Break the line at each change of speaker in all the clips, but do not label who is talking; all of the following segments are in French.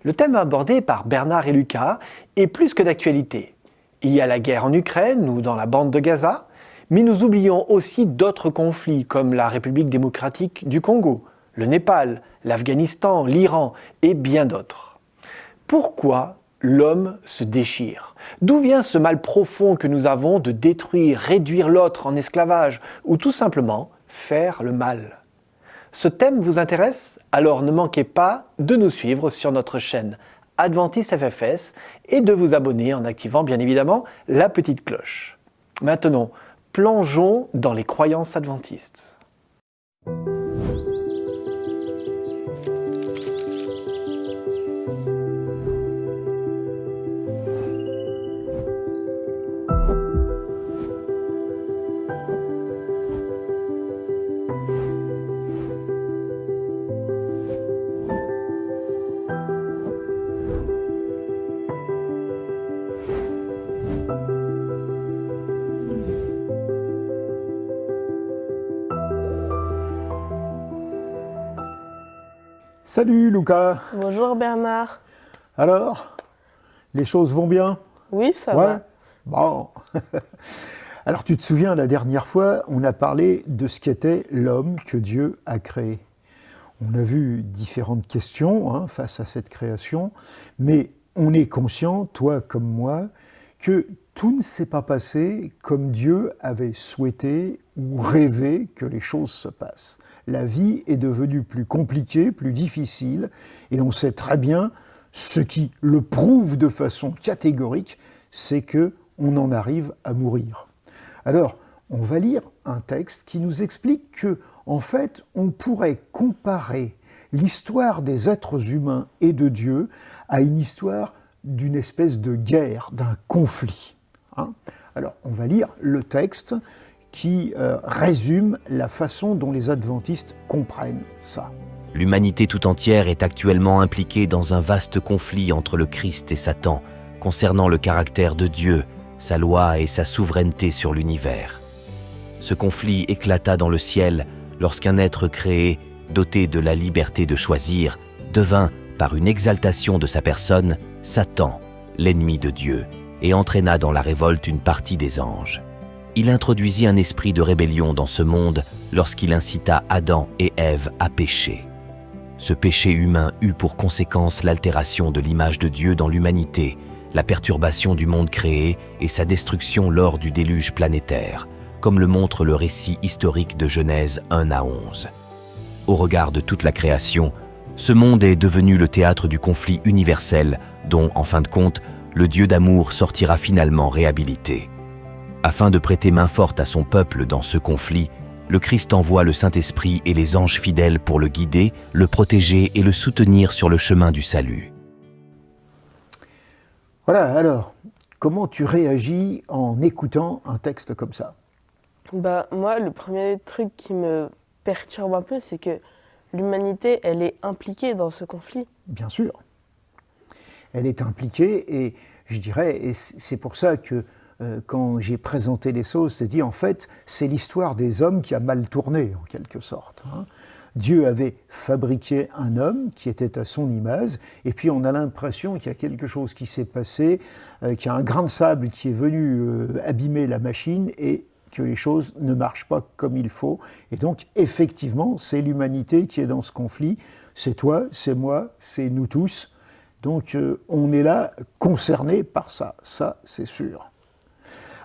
Le thème abordé par Bernard et Lucas est plus que d'actualité. Il y a la guerre en Ukraine ou dans la bande de Gaza, mais nous oublions aussi d'autres conflits comme la République démocratique du Congo, le Népal, l'Afghanistan, l'Iran et bien d'autres. Pourquoi l'homme se déchire? D'où vient ce mal profond que nous avons de détruire, réduire l'autre en esclavage ou tout simplement faire le mal? Ce thème vous intéresse? Alors ne manquez pas de nous suivre sur notre chaîne Adventiste FFS et de vous abonner en activant bien évidemment la petite cloche. Maintenant, plongeons dans les croyances adventistes.
Salut Lucas.
Bonjour Bernard.
Alors, les choses vont bien?
Oui, ça va.
Bon. Alors tu te souviens, la dernière fois, on a parlé de ce qu'était l'homme que Dieu a créé. On a vu différentes questions face à cette création, mais on est conscient, toi comme moi, que tout ne s'est pas passé comme Dieu avait souhaité ou rêvé que les choses se passent. La vie est devenue plus compliquée, plus difficile, et on sait très bien, ce qui le prouve de façon catégorique, c'est qu'on en arrive à mourir. Alors, on va lire un texte qui nous explique que, en fait, on pourrait comparer l'histoire des êtres humains et de Dieu à une histoire d'une espèce de guerre, d'un conflit. Alors, on va lire le texte qui résume la façon dont les adventistes comprennent ça.
L'humanité tout entière est actuellement impliquée dans un vaste conflit entre le Christ et Satan, concernant le caractère de Dieu, sa loi et sa souveraineté sur l'univers. Ce conflit éclata dans le ciel lorsqu'un être créé, doté de la liberté de choisir, devint, par une exaltation de sa personne, Satan, l'ennemi de Dieu, et entraîna dans la révolte une partie des anges. Il introduisit un esprit de rébellion dans ce monde lorsqu'il incita Adam et Ève à pécher. Ce péché humain eut pour conséquence l'altération de l'image de Dieu dans l'humanité, la perturbation du monde créé et sa destruction lors du déluge planétaire, comme le montre le récit historique de Genèse 1 à 11. Au regard de toute la création, ce monde est devenu le théâtre du conflit universel dont, en fin de compte, le Dieu d'amour sortira finalement réhabilité. Afin de prêter main forte à son peuple dans ce conflit, le Christ envoie le Saint-Esprit et les anges fidèles pour le guider, le protéger et le soutenir sur le chemin du salut.
Voilà, alors, comment tu réagis en écoutant un texte comme ça?
Moi, le premier truc qui me perturbe un peu, c'est que l'humanité, elle est impliquée dans ce conflit.
Bien sûr. Elle est impliquée et je dirais, et c'est pour ça que quand j'ai présenté les choses, c'est dit en fait, c'est l'histoire des hommes qui a mal tourné en quelque sorte. Dieu avait fabriqué un homme qui était à son image, et puis on a l'impression qu'il y a quelque chose qui s'est passé, qu'il y a un grain de sable qui est venu abîmer la machine et que les choses ne marchent pas comme il faut. Et donc, effectivement, c'est l'humanité qui est dans ce conflit. C'est toi, c'est moi, c'est nous tous. Donc, on est là concerné par ça. Ça, c'est sûr.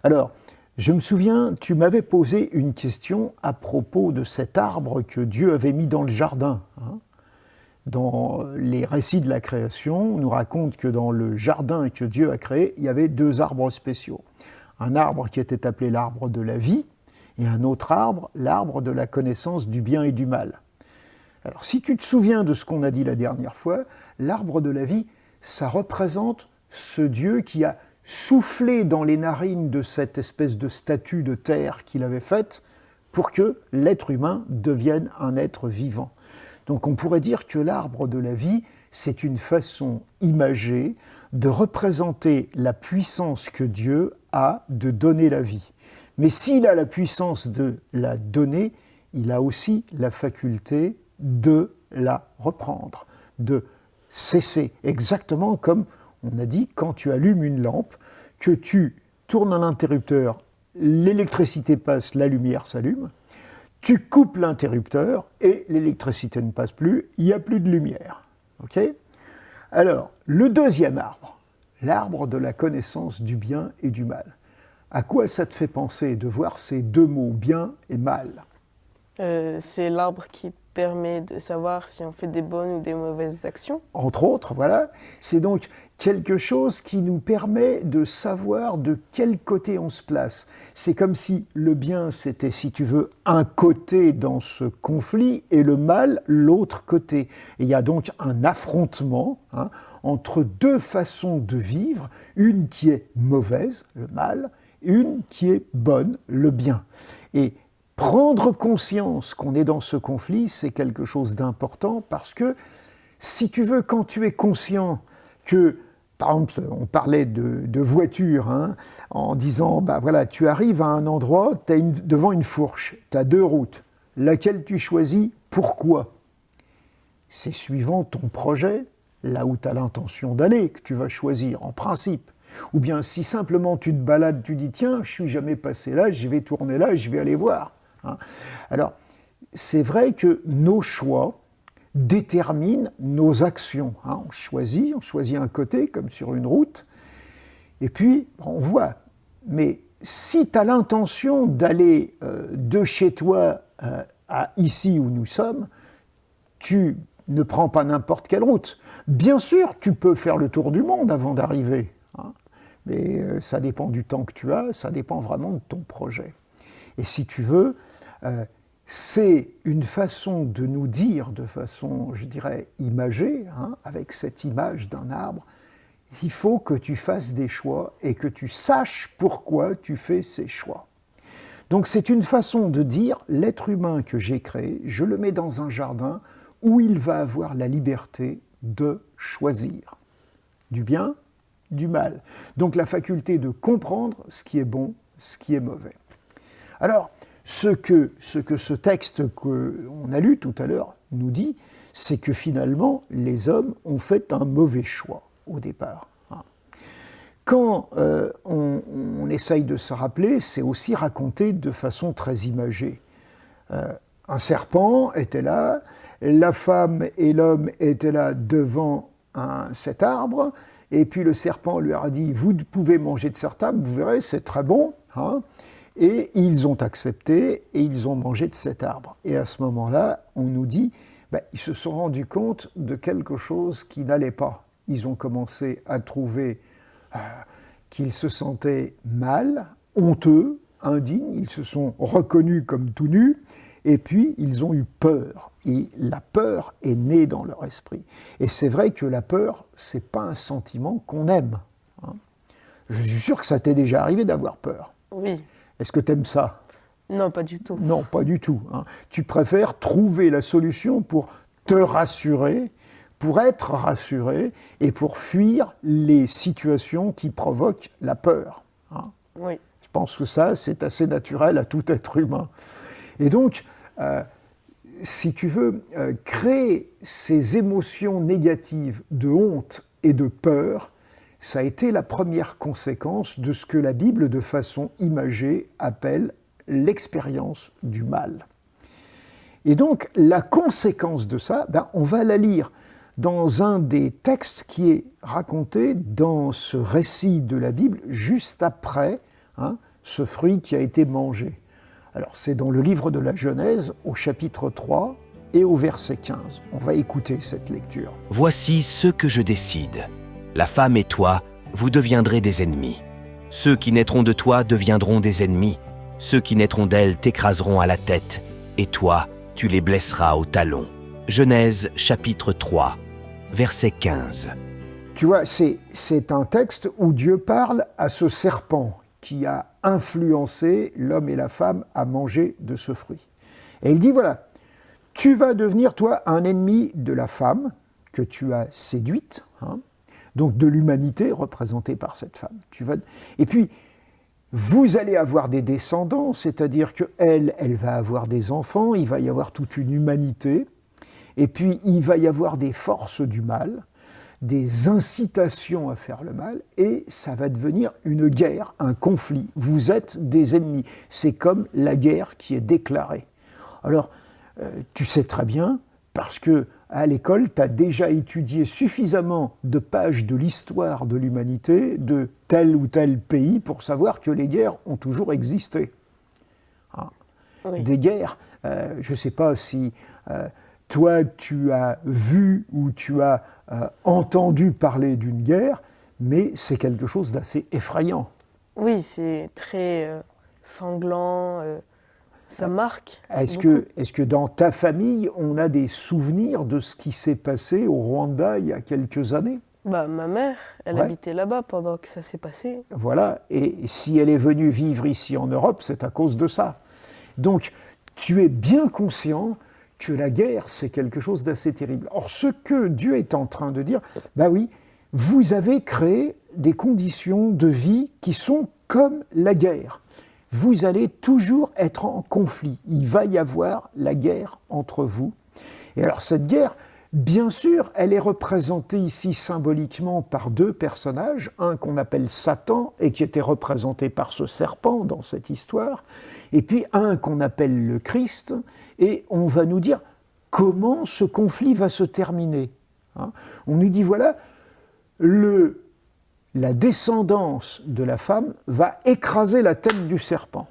Alors, je me souviens, tu m'avais posé une question à propos de cet arbre que Dieu avait mis dans le jardin. Dans les récits de la création, on nous raconte que dans le jardin que Dieu a créé, il y avait deux arbres spéciaux. Un arbre qui était appelé l'arbre de la vie, et un autre arbre, l'arbre de la connaissance du bien et du mal. Alors, si tu te souviens de ce qu'on a dit la dernière fois, l'arbre de la vie, ça représente ce Dieu qui a soufflé dans les narines de cette espèce de statue de terre qu'il avait faite pour que l'être humain devienne un être vivant. Donc on pourrait dire que l'arbre de la vie, c'est une façon imagée de représenter la puissance que Dieu a de donner la vie. Mais s'il a la puissance de la donner, il a aussi la faculté de la reprendre, de cesser. Exactement comme on a dit, quand tu allumes une lampe, que tu tournes un interrupteur, l'électricité passe, la lumière s'allume, tu coupes l'interrupteur et l'électricité ne passe plus, il n'y a plus de lumière. Okay ? Alors, le deuxième arbre, l'arbre de la connaissance du bien et du mal. À quoi ça te fait penser de voir ces deux mots, bien et mal ?
C'est l'arbre qui permet de savoir si on fait des bonnes ou des mauvaises actions.
Entre autres, voilà. C'est donc quelque chose qui nous permet de savoir de quel côté on se place. C'est comme si le bien, c'était, si tu veux, un côté dans ce conflit et le mal, l'autre côté. Et il y a donc un affrontement entre deux façons de vivre, une qui est mauvaise, le mal, une qui est bonne, le bien. Et prendre conscience qu'on est dans ce conflit, c'est quelque chose d'important parce que, si tu veux, quand tu es conscient que, par exemple, on parlait de voiture, en disant, voilà, tu arrives à un endroit, tu es devant une fourche, tu as deux routes, laquelle tu choisis, pourquoi ? C'est suivant ton projet, là où tu as l'intention d'aller, que tu vas choisir, en principe. Ou bien si simplement tu te balades, tu dis, tiens, je suis jamais passé là, je vais tourner là, je vais aller voir. Alors, c'est vrai que nos choix déterminent nos actions. On choisit un côté, comme sur une route, et puis on voit. Mais si tu as l'intention d'aller de chez toi à ici où nous sommes, tu ne prends pas n'importe quelle route. Bien sûr, tu peux faire le tour du monde avant d'arriver, mais ça dépend du temps que tu as, ça dépend vraiment de ton projet. Et si tu veux, c'est une façon de nous dire, de façon, je dirais, imagée, avec cette image d'un arbre, il faut que tu fasses des choix et que tu saches pourquoi tu fais ces choix. Donc c'est une façon de dire, l'être humain que j'ai créé, je le mets dans un jardin où il va avoir la liberté de choisir du bien, du mal. Donc la faculté de comprendre ce qui est bon, ce qui est mauvais. Alors, ce que ce texte qu'on a lu tout à l'heure nous dit, c'est que finalement, les hommes ont fait un mauvais choix au départ. Quand on essaye de se rappeler, c'est aussi raconté de façon très imagée. Un serpent était là, la femme et l'homme étaient là devant cet arbre, et puis le serpent lui a dit « Vous pouvez manger de cet arbre, vous verrez, c'est très bon. » Et ils ont accepté et ils ont mangé de cet arbre. Et à ce moment-là, on nous dit, ils se sont rendus compte de quelque chose qui n'allait pas. Ils ont commencé à trouver qu'ils se sentaient mal, honteux, indignes, ils se sont reconnus comme tout nus, et puis ils ont eu peur. Et la peur est née dans leur esprit. Et c'est vrai que la peur, c'est pas un sentiment qu'on aime. Je suis sûr que ça t'est déjà arrivé d'avoir peur.
Oui.
Est-ce que tu aimes ça ?
Non, pas du tout.
Non, pas du tout. Tu préfères trouver la solution pour te rassurer, pour être rassuré et pour fuir les situations qui provoquent la peur.
Oui.
Je pense que ça, c'est assez naturel à tout être humain. Et donc, si tu veux, créer ces émotions négatives de honte et de peur, ça a été la première conséquence de ce que la Bible, de façon imagée, appelle l'expérience du mal. Et donc, la conséquence de ça, on va la lire dans un des textes qui est raconté dans ce récit de la Bible, juste après ce fruit qui a été mangé. Alors, c'est dans le livre de la Genèse, au chapitre 3 et au verset 15. On va écouter cette lecture.
« Voici ce que je décide. La femme et toi, vous deviendrez des ennemis. Ceux qui naîtront de toi deviendront des ennemis. Ceux qui naîtront d'elle t'écraseront à la tête, et toi, tu les blesseras au talon. » Genèse chapitre 3, verset 15.
Tu vois, c'est un texte où Dieu parle à ce serpent qui a influencé l'homme et la femme à manger de ce fruit. Et il dit, voilà, tu vas devenir, toi, un ennemi de la femme que tu as séduite, donc de l'humanité représentée par cette femme. Et puis, vous allez avoir des descendants, c'est-à-dire qu'elle va avoir des enfants, il va y avoir toute une humanité, et puis il va y avoir des forces du mal. des incitations à faire le mal, et ça va devenir une guerre, un conflit. Vous êtes des ennemis. C'est comme la guerre qui est déclarée. Alors, tu sais très bien, parce que à l'école, tu as déjà étudié suffisamment de pages de l'histoire de l'humanité, de tel ou tel pays, pour savoir que les guerres ont toujours existé. Hein.
Oui.
Des guerres, je ne sais pas si toi tu as vu ou tu as entendu parler d'une guerre, mais c'est quelque chose d'assez effrayant.
Oui, c'est très sanglant, ça marque.
Est-ce
beaucoup.
que dans ta famille, on a des souvenirs de ce qui s'est passé au Rwanda il y a quelques années ?
Bah, ma mère, elle
Ouais.
habitait là-bas pendant que ça s'est passé.
Voilà, et si elle est venue vivre ici en Europe, c'est à cause de ça. Donc, tu es bien conscient que la guerre, c'est quelque chose d'assez terrible. Or, ce que Dieu est en train de dire, bah oui, vous avez créé des conditions de vie qui sont comme la guerre. Vous allez toujours être en conflit. Il va y avoir la guerre entre vous. Et alors, cette guerre, bien sûr, elle est représentée ici symboliquement par deux personnages, un qu'on appelle Satan et qui était représenté par ce serpent dans cette histoire, et puis un qu'on appelle le Christ, et on va nous dire comment ce conflit va se terminer. Hein. On nous dit voilà, la descendance de la femme va écraser la tête du serpent.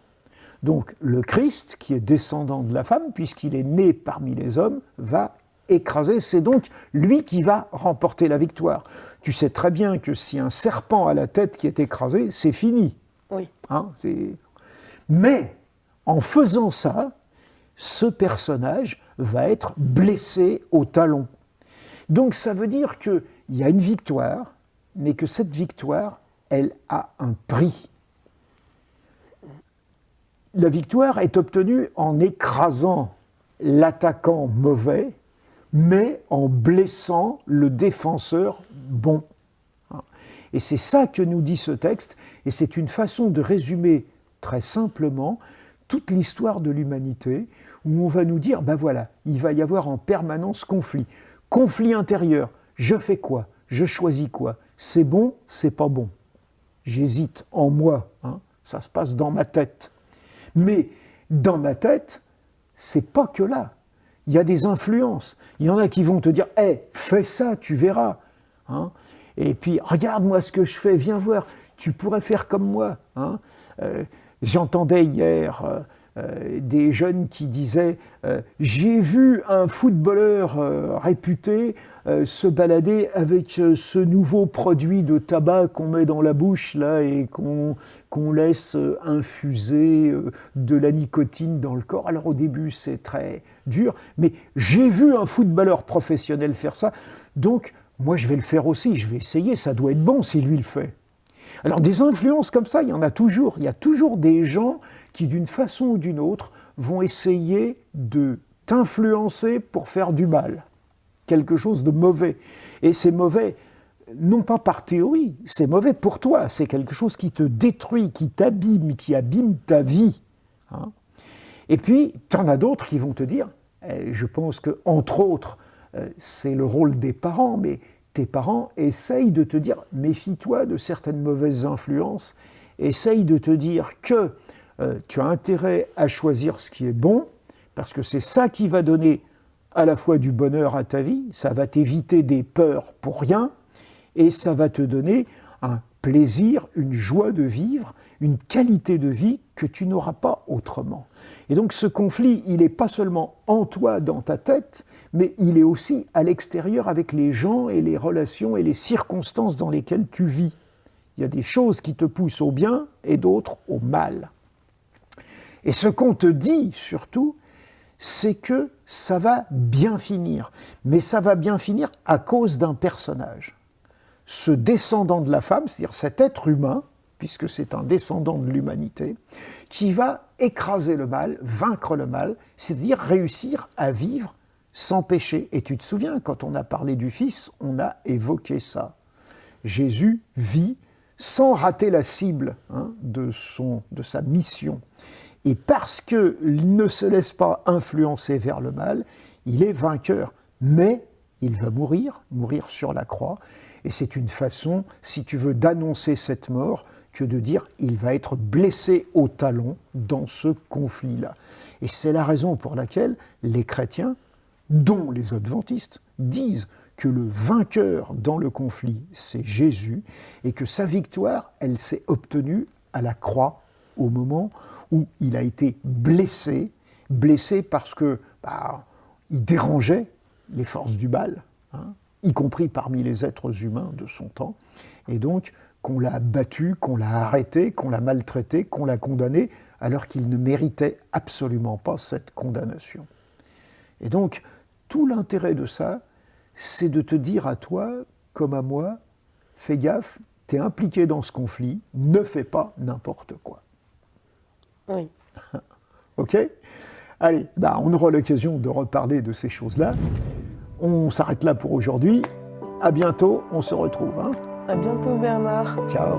Donc le Christ, qui est descendant de la femme, puisqu'il est né parmi les hommes, va écraser, c'est donc lui qui va remporter la victoire. Tu sais très bien que si un serpent a la tête qui est écrasée, c'est fini.
Oui.
Hein, mais en faisant ça, ce personnage va être blessé au talon. Donc ça veut dire qu'il y a une victoire, mais que cette victoire, elle a un prix. La victoire est obtenue en écrasant l'attaquant mauvais, mais en blessant le défenseur bon. Et c'est ça que nous dit ce texte, et c'est une façon de résumer très simplement toute l'histoire de l'humanité, où on va nous dire, ben voilà, il va y avoir en permanence conflit. Conflit intérieur, je fais quoi ? Je choisis quoi ? C'est bon, c'est pas bon. J'hésite en moi, hein, ça se passe dans ma tête. Mais dans ma tête, c'est pas que là. Il y a des influences. Il y en a qui vont te dire « Hey, fais ça, tu verras. Hein » Et puis « Regarde-moi ce que je fais, viens voir, tu pourrais faire comme moi. Hein » J'entendais hier des jeunes qui disaient « J'ai vu un footballeur réputé se balader avec ce nouveau produit de tabac qu'on met dans la bouche là, et qu'on laisse infuser de la nicotine dans le corps. Alors au début c'est très dur, mais j'ai vu un footballeur professionnel faire ça, donc moi je vais le faire aussi, je vais essayer, ça doit être bon si lui le fait. » Alors des influences comme ça, il y en a toujours. Il y a toujours des gens qui, d'une façon ou d'une autre, vont essayer de t'influencer pour faire du mal, quelque chose de mauvais. Et c'est mauvais, non pas par théorie, c'est mauvais pour toi. C'est quelque chose qui te détruit, qui t'abîme, qui abîme ta vie. Hein. Et puis, tu en as d'autres qui vont te dire, je pense que, entre autres, c'est le rôle des parents, mais tes parents essayent de te dire « méfie-toi de certaines mauvaises influences », essayent de te dire que tu as intérêt à choisir ce qui est bon, parce que c'est ça qui va donner à la fois du bonheur à ta vie, ça va t'éviter des peurs pour rien, et ça va te donner un plaisir, une joie de vivre, une qualité de vie que tu n'auras pas autrement. Et donc ce conflit, il n'est pas seulement en toi, dans ta tête, mais il est aussi à l'extérieur avec les gens et les relations et les circonstances dans lesquelles tu vis. Il y a des choses qui te poussent au bien et d'autres au mal. Et ce qu'on te dit surtout, c'est que ça va bien finir. Mais ça va bien finir à cause d'un personnage. Ce descendant de la femme, c'est-à-dire cet être humain, puisque c'est un descendant de l'humanité, qui va écraser le mal, vaincre le mal, c'est-à-dire réussir à vivre sans péché. Et tu te souviens, quand on a parlé du Fils, on a évoqué ça. Jésus vit sans rater la cible de sa mission. Et parce qu'il ne se laisse pas influencer vers le mal, il est vainqueur. Mais il va mourir sur la croix, et c'est une façon, si tu veux, d'annoncer cette mort, que de dire il va être blessé au talon dans ce conflit-là. Et c'est la raison pour laquelle les chrétiens, dont les adventistes, disent que le vainqueur dans le conflit, c'est Jésus, et que sa victoire, elle s'est obtenue à la croix, au moment où il a été blessé parce que il dérangeait les forces du mal, y compris parmi les êtres humains de son temps, et donc qu'on l'a battu, qu'on l'a arrêté, qu'on l'a maltraité, qu'on l'a condamné, alors qu'il ne méritait absolument pas cette condamnation. Et donc, tout l'intérêt de ça, c'est de te dire à toi, comme à moi, fais gaffe, t'es impliqué dans ce conflit, ne fais pas n'importe quoi.
Oui.
Ok ? Allez, on aura l'occasion de reparler de ces choses-là. On s'arrête là pour aujourd'hui. À bientôt, on se retrouve.
À bientôt Bernard.
Ciao.